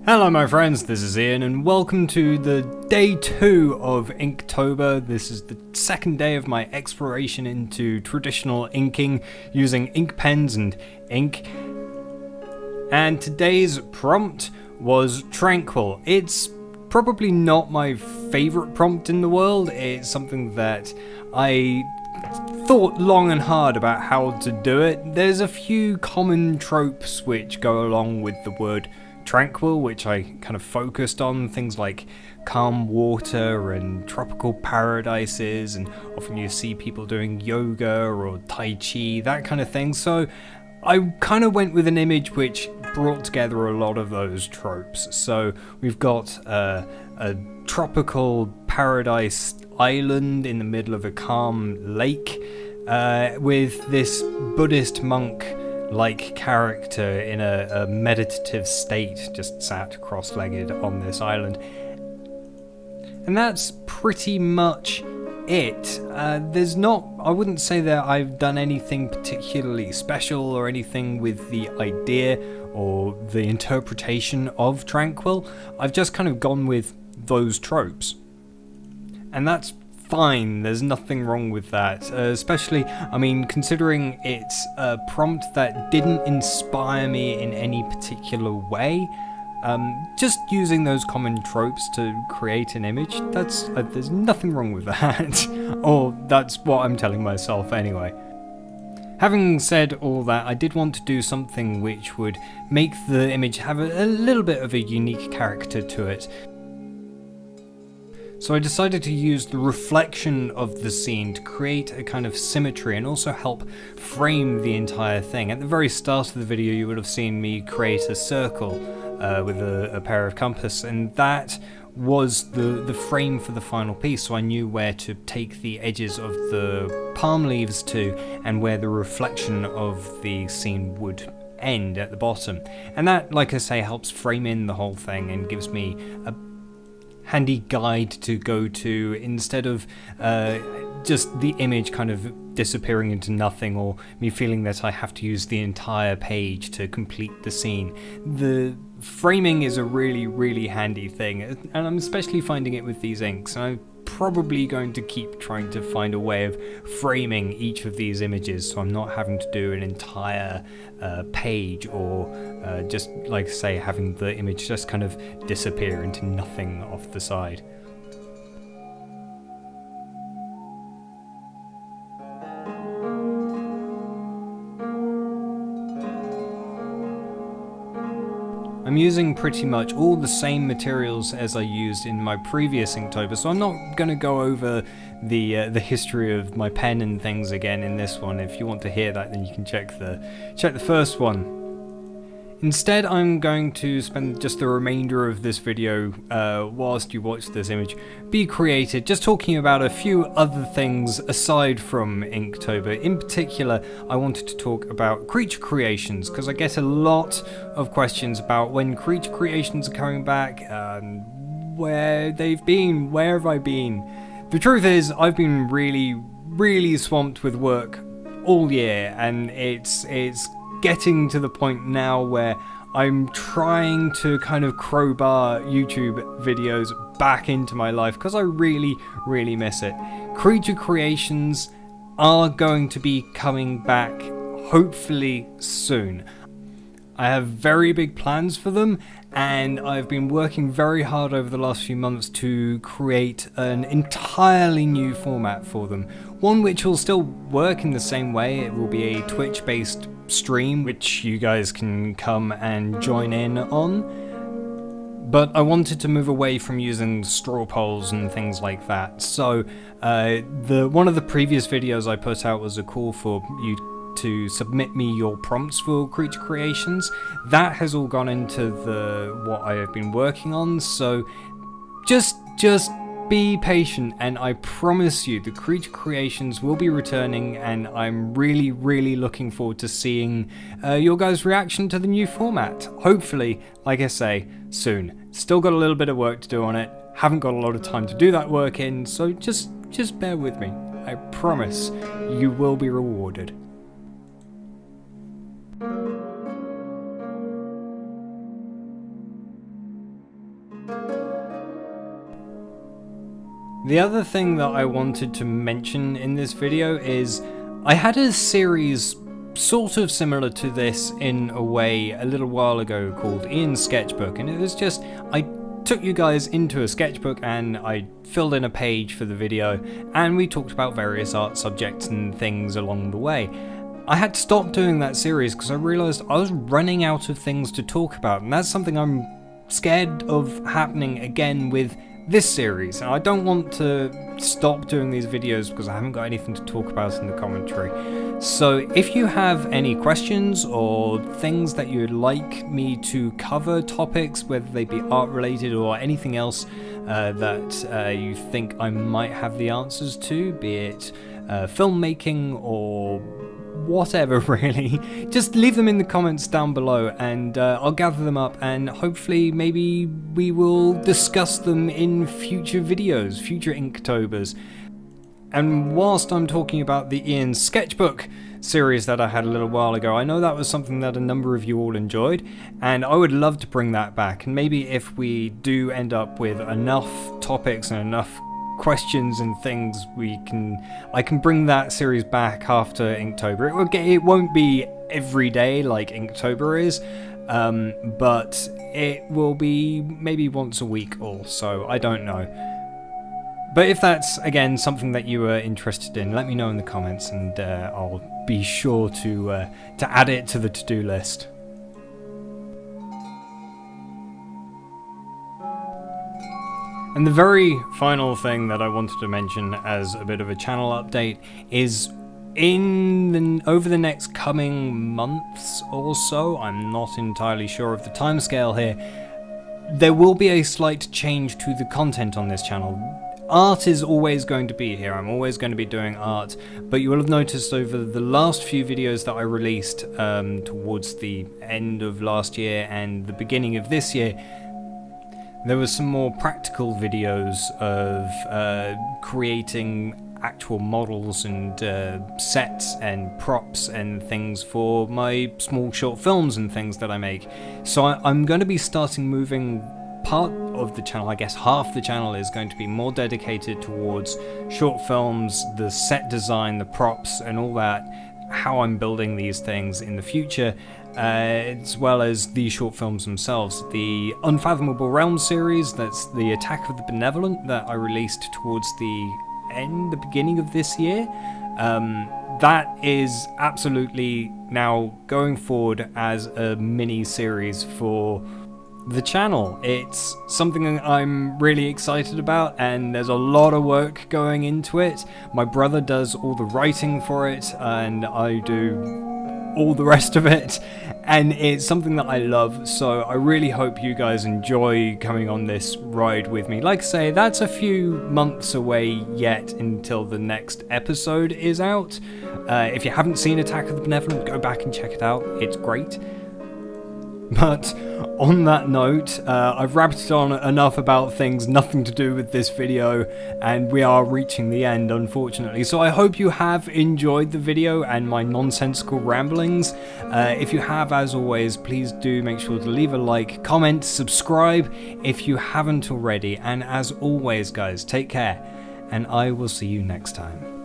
Hello my friends, this is Ian and welcome to the day 2 of Inktober. This is the second day of my exploration into traditional inking using ink pens and ink. And today's prompt was Tranquil. It's probably not my favourite prompt in the world. It's something that I thought long and hard about how to do it. There's a few common tropes which go along with the word Tranquil, which I kind of focused on, things like calm water and tropical paradises, and often you see people doing yoga or tai chi, that kind of thing. So I kind of went with an image which brought together a lot of those tropes. So we've got a tropical paradise island in the middle of a calm lake with this Buddhist monk like character in a meditative state, just sat cross-legged on this island. And that's pretty much it. I wouldn't say that I've done anything particularly special or anything with the idea or the interpretation of Tranquil. I've just kind of gone with those tropes. And that's fine, there's nothing wrong with that, especially, I mean, considering it's a prompt that didn't inspire me in any particular way. Just using those common tropes to create an image, there's nothing wrong with that. Or that's what I'm telling myself anyway. Having said all that, I did want to do something which would make the image have a little bit of a unique character to it. So I decided to use the reflection of the scene to create a kind of symmetry and also help frame the entire thing. At the very start of the video you would have seen me create a circle with a pair of compass, and that was the frame for the final piece, so I knew where to take the edges of the palm leaves to and where the reflection of the scene would end at the bottom. And that, like I say, helps frame in the whole thing and gives me a handy guide to go to instead of just the image kind of disappearing into nothing or me feeling that I have to use the entire page to complete the scene. The framing is a really handy thing, and I'm especially finding it with these inks, and I'm probably going to keep trying to find a way of framing each of these images so I'm not having to do an entire page or just, like I say, having the image just kind of disappear into nothing off the side. I'm using pretty much all the same materials as I used in my previous Inktober, so I'm not going to go over the history of my pen and things again in this one. If you want to hear that, then you can check the first one. Instead, I'm going to spend just the remainder of this video, whilst you watch this image be created, just talking about a few other things aside from Inktober. In particular, I wanted to talk about creature creations, because I get a lot of questions about when creature creations are coming back, where they've been, where have I been? The truth is, I've been really swamped with work all year, and it's getting to the point now where I'm trying to kind of crowbar YouTube videos back into my life because I really miss it. Creature creations are going to be coming back hopefully soon. I have very big plans for them, and I've been working very hard over the last few months to create an entirely new format for them. One which will still work in the same way. It will be a Twitch-based stream which you guys can come and join in on. But I wanted to move away from using straw polls and things like that. So one of the previous videos I put out was a call for you to submit me your prompts for creature creations. That has all gone into what I have been working on, so just be patient, and I promise you the creature creations will be returning, and I'm really looking forward to seeing your guys' reaction to the new format. Hopefully, like I say, soon. Still got a little bit of work to do on it, haven't got a lot of time to do that work in, so just bear with me. I promise you will be rewarded. The other thing that I wanted to mention in this video is I had a series sort of similar to this in a way a little while ago called Ian's Sketchbook, and it was just I took you guys into a sketchbook and I filled in a page for the video and we talked about various art subjects and things along the way. I had to stop doing that series because I realised I was running out of things to talk about, and that's something I'm scared of happening again with this series. And I don't want to stop doing these videos because I haven't got anything to talk about in the commentary. So if you have any questions or things that you'd like me to cover, topics, whether they be art related or anything else that you think I might have the answers to, be it filmmaking or whatever really, just leave them in the comments down below and I'll gather them up and hopefully maybe we will discuss them in future videos, future Inktobers. And whilst I'm talking about the Ian's Sketchbook series that I had a little while ago, I know that was something that a number of you all enjoyed, and I would love to bring that back. And maybe if we do end up with enough topics and enough questions and things, I can bring that series back after Inktober. It won't be every day like Inktober is, but it will be maybe once a week or so, I don't know. But if that's, again, something that you are interested in, let me know in the comments and I'll be sure to add it to the to-do list. And the very final thing that I wanted to mention as a bit of a channel update is over the next coming months or so, I'm not entirely sure of the timescale here, there will be a slight change to the content on this channel. Art is always going to be here, I'm always going to be doing art, but you will have noticed over the last few videos that I released towards the end of last year and the beginning of this year, there were some more practical videos of creating actual models and sets and props and things for my small short films and things that I make. So I'm going to be starting moving part of the channel, I guess half the channel is going to be more dedicated towards short films, the set design, the props and all that, how I'm building these things in the future, as well as the short films themselves. The Unfathomable Realms series, that's the Attack of the Benevolent that I released towards the beginning of this year, that is absolutely now going forward as a mini series for the channel. It's something I'm really excited about and there's a lot of work going into it. My brother does all the writing for it and I do all the rest of it, and it's something that I love, so I really hope you guys enjoy coming on this ride with me. Like I say, that's a few months away yet until the next episode is out. If you haven't seen Attack of the Benevolent, go back and check it out, it's great. But on that note, I've rabbited on enough about things nothing to do with this video, and we are reaching the end, unfortunately. So I hope you have enjoyed the video and my nonsensical ramblings. If you have, as always, please do make sure to leave a like, comment, subscribe if you haven't already. And as always, guys, take care, and I will see you next time.